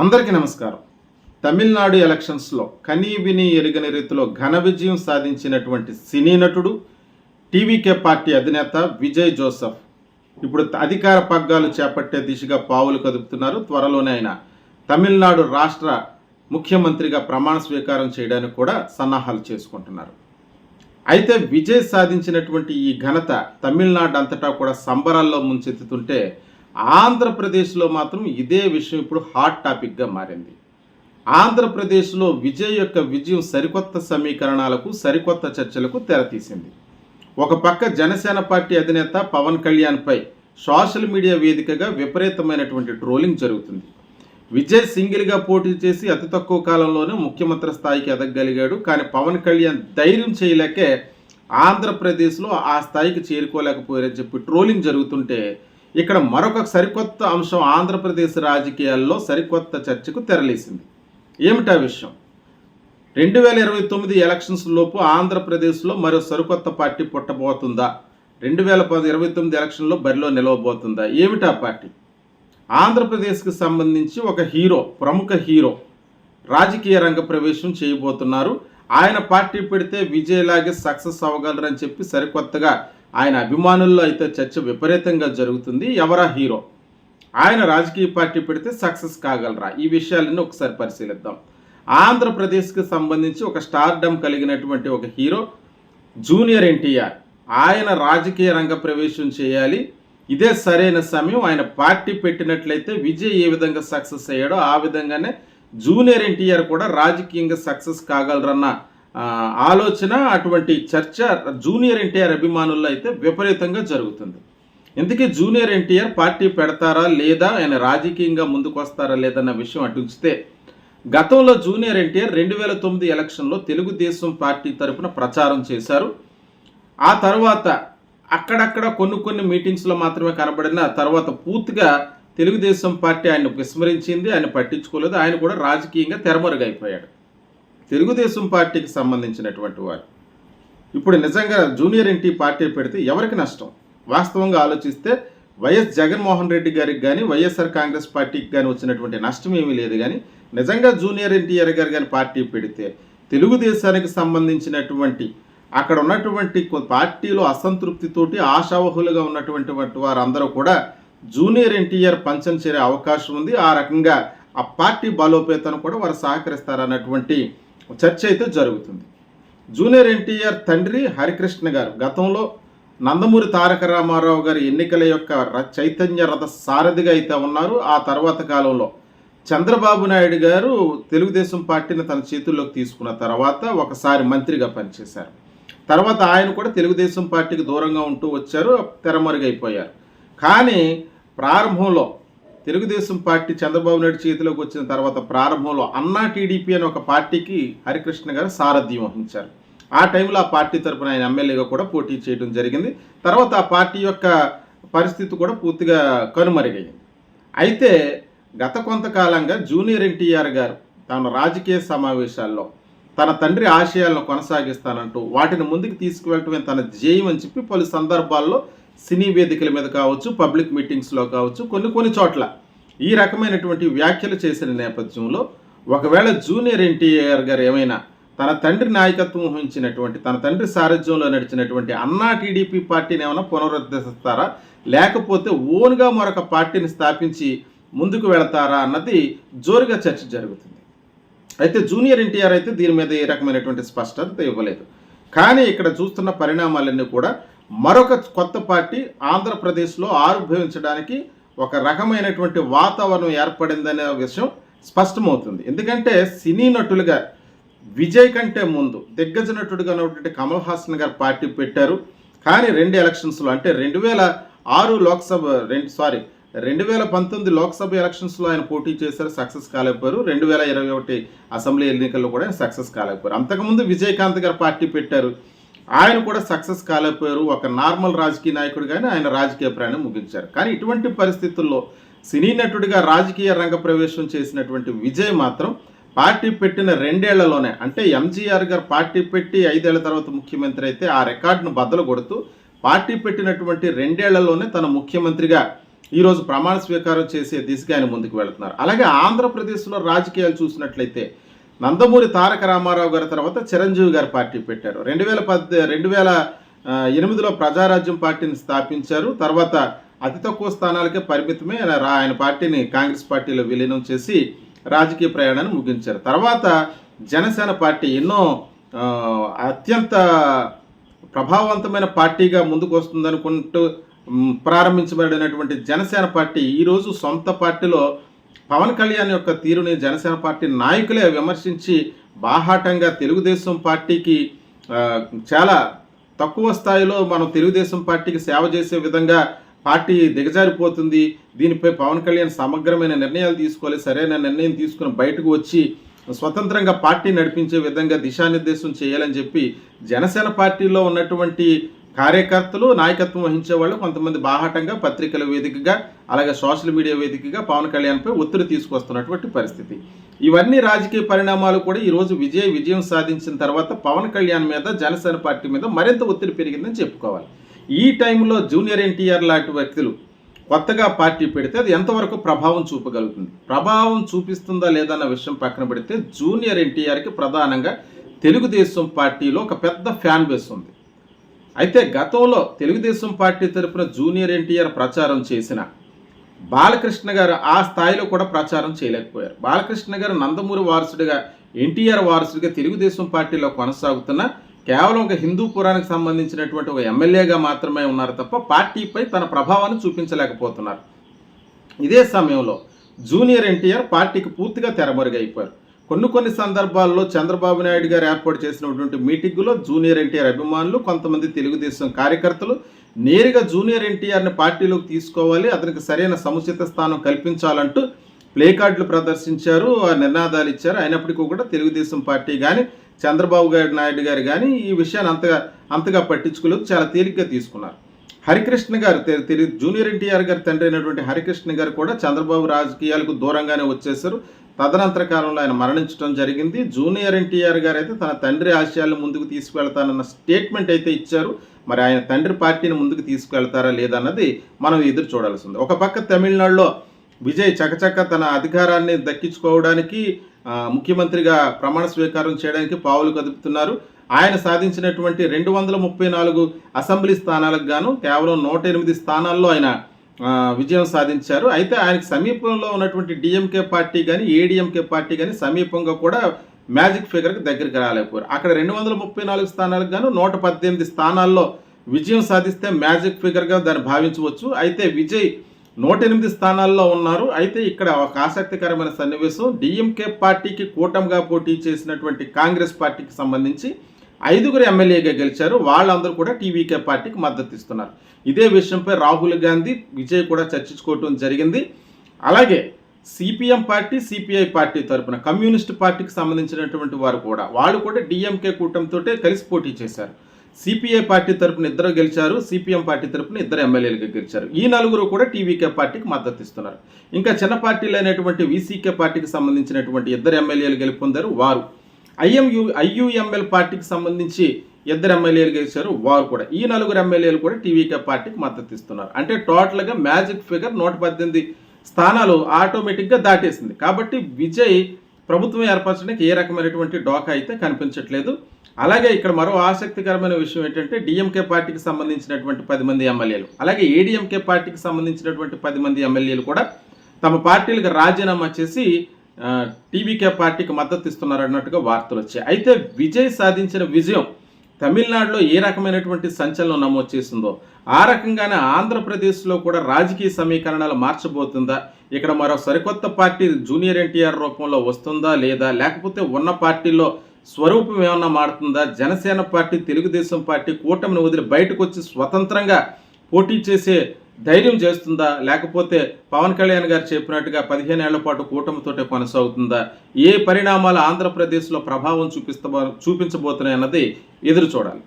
అందరికీ నమస్కారం. తమిళనాడు ఎలక్షన్స్లో కనీవిని ఎరుగని రీతిలో ఘన విజయం సాధించినటువంటి సినీ నటుడు, టీవీకే పార్టీ అధినేత విజయ్ జోసెఫ్ ఇప్పుడు అధికార పగ్గాలు చేపట్టే దిశగా పావులు కదుపుతున్నారు. త్వరలోనే ఆయన తమిళనాడు రాష్ట్ర ముఖ్యమంత్రిగా ప్రమాణ స్వీకారం చేయడానికి కూడా సన్నాహాలు చేసుకుంటున్నారు. అయితే విజయ్ సాధించినటువంటి ఈ ఘనత తమిళనాడు అంతటా కూడా సంబరాల్లో ముంచెత్తుతుంటే, ఆంధ్రప్రదేశ్లో మాత్రం ఇదే విషయం ఇప్పుడు హాట్ టాపిక్గా మారింది. ఆంధ్రప్రదేశ్లో విజయ్ యొక్క విజయం సరికొత్త సమీకరణాలకు, సరికొత్త చర్చలకు తెరతీసింది. ఒక పక్క జనసేన పార్టీ అధినేత పవన్ కళ్యాణ్పై సోషల్ మీడియా వేదికగా విపరీతమైనటువంటి ట్రోలింగ్ జరుగుతుంది. విజయ్ సింగిల్గా పోటీ చేసి అతి తక్కువ కాలంలోనే ముఖ్యమంత్రి స్థాయికి ఎదగగలిగాడు. కానీ పవన్ కళ్యాణ్ ధైర్యం చేయలేకే ఆంధ్రప్రదేశ్లో ఆ స్థాయికి చేరుకోలేకపోయారని చెప్పి ట్రోలింగ్ జరుగుతుంటే, ఇక్కడ మరొక సరికొత్త అంశం ఆంధ్రప్రదేశ్ రాజకీయాల్లో సరికొత్త చర్చకు తెరలేసింది. ఏమిటా విషయం? 2029 ఎలక్షన్స్ లోపు ఆంధ్రప్రదేశ్లో మరో సరికొత్త పార్టీ పుట్టబోతుందా? 2029 ఎలక్షన్లో బరిలో నిలవబోతుందా? ఏమిటా పార్టీ? ఆంధ్రప్రదేశ్కి సంబంధించి ఒక హీరో, ప్రముఖ హీరో రాజకీయ రంగ ప్రవేశం చేయబోతున్నారు. ఆయన పార్టీ పెడితే విజయ్ లాగే సక్సెస్ అవ్వగలరని చెప్పి సరికొత్తగా ఆయన అభిమానుల్లో అయితే చర్చ విపరీతంగా జరుగుతుంది. ఎవరా హీరో? ఆయన రాజకీయ పార్టీ పెడితే సక్సెస్ కాగలరా? ఈ విషయాలన్నీ ఒకసారి పరిశీలిద్దాం. ఆంధ్రప్రదేశ్కి సంబంధించి ఒక స్టార్డమ్ కలిగినటువంటి ఒక హీరో జూనియర్ ఎన్టీఆర్. ఆయన రాజకీయ రంగ ప్రవేశం చేయాలి. ఇదే సరైన సమయం. ఆయన పార్టీ పెట్టినట్లయితే విజయ్ ఏ విధంగా సక్సెస్ అయ్యాడో ఆ విధంగానే జూనియర్ ఎన్టీఆర్ కూడా రాజకీయంగా సక్సెస్ కాగలరన్న ఆలోచన, అటువంటి చర్చ జూనియర్ ఎన్టీఆర్ అభిమానుల్లో అయితే విపరీతంగా జరుగుతుంది. ఇంతకీ జూనియర్ ఎన్టీఆర్ పార్టీ పెడతారా లేదా, ఆయన రాజకీయంగా ముందుకు వస్తారా లేదన్న విషయం అటుంచితే, గతంలో జూనియర్ ఎన్టీఆర్ 2009 ఎలక్షన్లో తెలుగుదేశం పార్టీ తరఫున ప్రచారం చేశారు. ఆ తర్వాత అక్కడక్కడ కొన్ని మీటింగ్స్లో మాత్రమే కనబడిన తర్వాత పూర్తిగా తెలుగుదేశం పార్టీ ఆయన విస్మరించింది, ఆయన పట్టించుకోలేదు. ఆయన కూడా రాజకీయంగా తెరమరుగైపోయాడు. తెలుగుదేశం పార్టీకి సంబంధించినటువంటి వారు ఇప్పుడు నిజంగా జూనియర్ ఎన్టీ పార్టీ పెడితే ఎవరికి నష్టం? వాస్తవంగా ఆలోచిస్తే వైఎస్ జగన్మోహన్ రెడ్డి గారికి కానీ వైఎస్ఆర్ కాంగ్రెస్ పార్టీకి కానీ వచ్చినటువంటి నష్టం ఏమీ లేదు. కానీ నిజంగా జూనియర్ ఎన్టీఆర్ గారు కానీ పార్టీ పెడితే తెలుగుదేశానికి సంబంధించినటువంటి అక్కడ ఉన్నటువంటి పార్టీలో అసంతృప్తితోటి ఆశావహులుగా ఉన్నటువంటి వారందరూ కూడా జూనియర్ ఎన్టీఆర్ పంచం చేరే అవకాశం ఉంది. ఆ రకంగా ఆ పార్టీ బలోపేతను కూడా వారు సహకరిస్తారన్నటువంటి చర్చ అయితే జరుగుతుంది. జూనియర్ ఎన్టీఆర్ తండ్రి హరికృష్ణ గారు గతంలో నందమూరి తారక రామారావు గారి ఎన్నికల యొక్క చైతన్య రథ సారథిగా అయితే ఉన్నారు. ఆ తర్వాత కాలంలో చంద్రబాబు నాయుడు గారు తెలుగుదేశం పార్టీని తన చేతుల్లోకి తీసుకున్న తర్వాత ఒకసారి మంత్రిగా పనిచేశారు. తర్వాత ఆయన కూడా తెలుగుదేశం పార్టీకి దూరంగా ఉంటూ వచ్చారు, తెరమరుగైపోయారు. కానీ ప్రారంభంలో తెలుగుదేశం పార్టీ చంద్రబాబు నాయుడు చేతిలోకి వచ్చిన తర్వాత ప్రారంభంలో అన్నా టీడీపీ అని ఒక పార్టీకి హరికృష్ణ గారు సారథ్యం వహించారు. ఆ టైంలో ఆ పార్టీ తరఫున ఆయన ఎమ్మెల్యేగా కూడా పోటీ చేయడం జరిగింది. తర్వాత ఆ పార్టీ యొక్క పరిస్థితి కూడా పూర్తిగా కనుమరుగైంది. అయితే గత కొంతకాలంగా జూనియర్ ఎన్టీఆర్ గారు తన రాజకీయ సమావేశాల్లో తన తండ్రి ఆశయాలను కొనసాగిస్తానంటూ వాటిని ముందుకు తీసుకువెళ్ళటమే తన ధ్యేయం అని చెప్పి పలు సందర్భాల్లో సినీ వేదికల మీద కావచ్చు, పబ్లిక్ మీటింగ్స్లో కావచ్చు, కొన్ని చోట్ల ఈ రకమైనటువంటి వ్యాఖ్యలు చేసిన నేపథ్యంలో ఒకవేళ జూనియర్ ఎన్టీఆర్ గారు ఏమైనా తన తండ్రి నాయకత్వం వహించినటువంటి, తన తండ్రి సారథ్యంలో నడిచినటువంటి అన్నా టీడీపీ పార్టీని ఏమైనా పునరుద్ధరిస్తారా, లేకపోతే ఓన్గా మరొక పార్టీని స్థాపించి ముందుకు వెళతారా అన్నది జోరుగా చర్చ జరుగుతుంది. అయితే జూనియర్ ఎన్టీఆర్ అయితే దీని మీద ఏ రకమైనటువంటి స్పష్టత ఇవ్వలేదు. కానీ ఇక్కడ చూస్తున్న పరిణామాలన్నీ కూడా మరొక కొత్త పార్టీ ఆంధ్రప్రదేశ్లో ఆవిర్భవించడానికి ఒక రకమైనటువంటి వాతావరణం ఏర్పడిందనే విషయం స్పష్టమవుతుంది. ఎందుకంటే సినీ నటులుగా విజయ్ కంటే ముందు దిగ్గజ నటుడుగా ఉన్నటువంటి కమల్ హాసన్ గారు పార్టీ పెట్టారు. కానీ 2 ఎలక్షన్స్లో అంటే 2019 లోక్సభ ఎలక్షన్స్లో ఆయన పోటీ చేశారు, సక్సెస్ కాలేకపోయారు. 2021 అసెంబ్లీ ఎన్నికల్లో కూడా ఆయన సక్సెస్ కాలేకపోయారు. అంతకుముందు విజయకాంత్ గారు పార్టీ పెట్టారు, ఆయన కూడా సక్సెస్ కాలేకపోయారు. ఒక నార్మల్ రాజకీయ నాయకుడిగానే ఆయన రాజకీయ ప్రయాణం ముగించారు. కానీ ఇటువంటి పరిస్థితుల్లో సినీ నటుడిగా రాజకీయ రంగ ప్రవేశం చేసినటువంటి విజయ్ మాత్రం పార్టీ పెట్టిన 2 ఏళ్లలోనే, అంటే ఎంజీఆర్ గారు పార్టీ పెట్టి 5 ఏళ్ల తర్వాత ముఖ్యమంత్రి అయితే ఆ రికార్డును బద్దలు కొడుతూ పార్టీ పెట్టినటువంటి 2 ఏళ్లలోనే తన ముఖ్యమంత్రిగా ఈరోజు ప్రమాణ స్వీకారం చేసే దిశగా ఆయన ముందుకు వెళుతున్నారు. అలాగే ఆంధ్రప్రదేశ్లో రాజకీయాలు చూసినట్లయితే నందమూరి తారక రామారావు గారి తర్వాత చిరంజీవి గారు పార్టీ పెట్టారు. 2008లో ప్రజారాజ్యం పార్టీని స్థాపించారు. తర్వాత అతి తక్కువ స్థానాలకే పరిమితమే ఆయన పార్టీని కాంగ్రెస్ పార్టీలో విలీనం చేసి రాజకీయ ప్రయాణాన్ని ముగించారు. తర్వాత జనసేన పార్టీ ఎన్నో అత్యంత ప్రభావవంతమైన పార్టీగా ముందుకు వస్తుందనుకుంటూ ప్రారంభించబడినటువంటి జనసేన పార్టీ ఈరోజు సొంత పార్టీలో పవన్ కళ్యాణ్ యొక్క తీరుని జనసేన పార్టీ నాయకులే విమర్శించి బాహాటంగా తెలుగుదేశం పార్టీకి చాలా తక్కువ స్థాయిలో మనం తెలుగుదేశం పార్టీకి సేవ చేసే విధంగా పార్టీ దిగజారిపోతుంది, దీనిపై పవన్ కళ్యాణ్ సమగ్రమైన నిర్ణయాలు తీసుకోవాలి, సరైన నిర్ణయం తీసుకుని బయటకు వచ్చి స్వతంత్రంగా పార్టీ నడిపించే విధంగా దిశానిర్దేశం చేయాలని చెప్పి జనసేన పార్టీలో ఉన్నటువంటి కార్యకర్తలు, నాయకత్వం వహించే వాళ్ళు కొంతమంది బాహాటంగా పత్రికల వేదికగా అలాగే సోషల్ మీడియా వేదికగా పవన్ కళ్యాణ్పై ఒత్తిడి తీసుకొస్తున్నటువంటి పరిస్థితి. ఇవన్నీ రాజకీయ పరిణామాలు కూడా ఈరోజు విజయం సాధించిన తర్వాత పవన్ కళ్యాణ్ మీద జనసేన పార్టీ మీద మరింత ఒత్తిడి పెరిగిందని చెప్పుకోవాలి. ఈ టైంలో జూనియర్ ఎన్టీఆర్ లాంటి వ్యక్తులు కొత్తగా పార్టీ పెడితే అది ఎంతవరకు ప్రభావం చూపగలుగుతుంది, ప్రభావం చూపిస్తుందా లేదన్న విషయం పక్కన పెడితే జూనియర్ ఎన్టీఆర్కి ప్రధానంగా తెలుగుదేశం పార్టీలో ఒక పెద్ద ఫ్యాన్ బేస్ ఉంది. అయితే గతంలో తెలుగుదేశం పార్టీ తరఫున జూనియర్ ఎన్టీఆర్ ప్రచారం చేసిన బాలకృష్ణ గారు ఆ స్థాయిలో కూడా ప్రచారం చేయలేకపోయారు. బాలకృష్ణ గారు నందమూరి వారసుడిగా, ఎన్టీఆర్ వారసుడిగా తెలుగుదేశం పార్టీలో కొనసాగుతున్న కేవలం ఒక హిందూ పురాణానికి సంబంధించినటువంటి ఒక ఎమ్మెల్యేగా మాత్రమే ఉన్నారు తప్ప పార్టీపై తన ప్రభావాన్ని చూపించలేకపోతున్నారు. ఇదే సమయంలో జూనియర్ ఎన్టీఆర్ పార్టీకి పూర్తిగా తెరమరుగైపోయారు. కొన్ని సందర్భాల్లో చంద్రబాబు నాయుడు గారు ఏర్పాటు చేసినటువంటి మీటింగులో జూనియర్ ఎన్టీఆర్ అభిమానులు, కొంతమంది తెలుగుదేశం కార్యకర్తలు నేరుగా జూనియర్ ఎన్టీఆర్ని పార్టీలోకి తీసుకోవాలి, అతనికి సరైన సముచిత స్థానం కల్పించాలంటూ ప్లే కార్డులు ప్రదర్శించారు, నినాదాలు ఇచ్చారు. అయినప్పటికీ కూడా తెలుగుదేశం పార్టీ కానీ చంద్రబాబు నాయుడు గారు కానీ ఈ విషయాన్ని అంతగా పట్టించుకోలేదు, చాలా తేలిగ్గా తీసుకున్నారు. హరికృష్ణ గారు జూనియర్ ఎన్టీఆర్ గారి తండ్రి అయినటువంటి హరికృష్ణ గారు కూడా చంద్రబాబు రాజకీయాలకు దూరంగానే వచ్చేశారు. తదనంతర కాలంలో ఆయన మరణించడం జరిగింది. జూనియర్ ఎన్టీఆర్ గారు అయితే తన తండ్రి ఆశయాలను ముందుకు తీసుకువెళ్తానన్న స్టేట్మెంట్ అయితే ఇచ్చారు. మరి ఆయన తండ్రి పార్టీని ముందుకు తీసుకువెళ్తారా లేదన్నది మనం ఎదురు చూడాల్సింది. ఒక పక్క తమిళనాడులో విజయ్ చకచక తన అధికారాన్ని దక్కించుకోవడానికి ముఖ్యమంత్రిగా ప్రమాణ స్వీకారం చేయడానికి పావులు కదుపుతున్నారు. ఆయన సాధించినటువంటి 234 అసెంబ్లీ స్థానాలకు గాను కేవలం 108 స్థానాల్లో ఆయన విజయం సాధించారు. అయితే ఆయనకు సమీపంలో ఉన్నటువంటి డిఎంకే పార్టీ కానీ ఏడీఎంకే పార్టీ కానీ సమీపంగా కూడా మ్యాజిక్ ఫిగర్కి దగ్గరికి రాలేకపోయారు. అక్కడ 234 స్థానాలకు గాను 118 స్థానాల్లో విజయం సాధిస్తే మ్యాజిక్ ఫిగర్గా దాన్ని భావించవచ్చు. అయితే విజయ్ 108 స్థానాల్లో ఉన్నారు. అయితే ఇక్కడ ఒక ఆసక్తికరమైన సన్నివేశం, డిఎంకే పార్టీకి కూటమిగా పోటీ చేసినటువంటి కాంగ్రెస్ పార్టీకి సంబంధించి 5 ఎమ్మెల్యేగా గెలిచారు. వాళ్ళందరూ కూడా టీవీకే పార్టీకి మద్దతు ఇస్తున్నారు. ఇదే విషయంపై రాహుల్ గాంధీ, విజయ్ కూడా చర్చించుకోవటం జరిగింది. అలాగే సిపిఎం పార్టీ, సిపిఐ పార్టీ తరఫున కమ్యూనిస్ట్ పార్టీకి సంబంధించినటువంటి వాళ్ళు కూడా డిఎంకే కూటమితో కలిసి పోటీ చేశారు. సిపిఐ పార్టీ తరఫున 2 గెలిచారు, సిపిఎం పార్టీ తరఫున 2 ఎమ్మెల్యేలుగా గెలిచారు. ఈ 4 కూడా టీవీకే పార్టీకి మద్దతు ఇస్తున్నారు. ఇంకా చిన్న పార్టీలు అయినటువంటి వీసీకే పార్టీకి సంబంధించినటువంటి 2 ఎమ్మెల్యేలు గెలుపొందారు, వారు. ఐయుఎంఎల్ పార్టీకి సంబంధించి 2 ఎమ్మెల్యేలు గెలిచారు, వారు కూడా. ఈ 4 ఎమ్మెల్యేలు కూడా టీవీకే పార్టీకి మద్దతు ఇస్తున్నారు. అంటే టోటల్గా మ్యాజిక్ ఫిగర్ 118 స్థానాలు ఆటోమేటిక్గా దాటేసింది. కాబట్టి విజయ్ ప్రభుత్వం ఏర్పరచడానికి ఏ రకమైనటువంటి డోకా అయితే కనిపించట్లేదు. అలాగే ఇక్కడ మరో ఆసక్తికరమైన విషయం ఏంటంటే డిఎంకే పార్టీకి సంబంధించినటువంటి 10 మంది ఎమ్మెల్యేలు, అలాగే ఏడీఎంకే పార్టీకి సంబంధించినటువంటి 10 మంది ఎమ్మెల్యేలు కూడా తమ పార్టీలకు రాజీనామా చేసి టీవీకే పార్టీకి మద్దతు ఇస్తున్నారు అన్నట్టుగా వార్తలు వచ్చాయి. అయితే విజయ్ సాధించిన విజయం తమిళనాడులో ఏ రకమైనటువంటి సంచలనం నమోదు చేసిందో ఆ రకంగానే ఆంధ్రప్రదేశ్లో కూడా రాజకీయ సమీకరణాలు మార్చబోతుందా, ఇక్కడ మరో సరికొత్త పార్టీ జూనియర్ ఎన్టీఆర్ రూపంలో వస్తుందా లేదా, లేకపోతే ఉన్న పార్టీలో స్వరూపం ఏమన్నా మారుతుందా, జనసేన పార్టీ, తెలుగుదేశం పార్టీ కూటమిని వదిలి బయటకు వచ్చి స్వతంత్రంగా పోటీ చేసే ధైర్యం చేస్తుందా, లేకపోతే పవన్ కళ్యాణ్ గారు చెప్పినట్టుగా 15 ఏళ్ల పాటు కూటమితోటే కొనసాగుతుందా, ఏ పరిణామాలు ఆంధ్రప్రదేశ్లో ప్రభావం చూపించబోతున్నాయి అన్నది ఎదురు చూడాలి.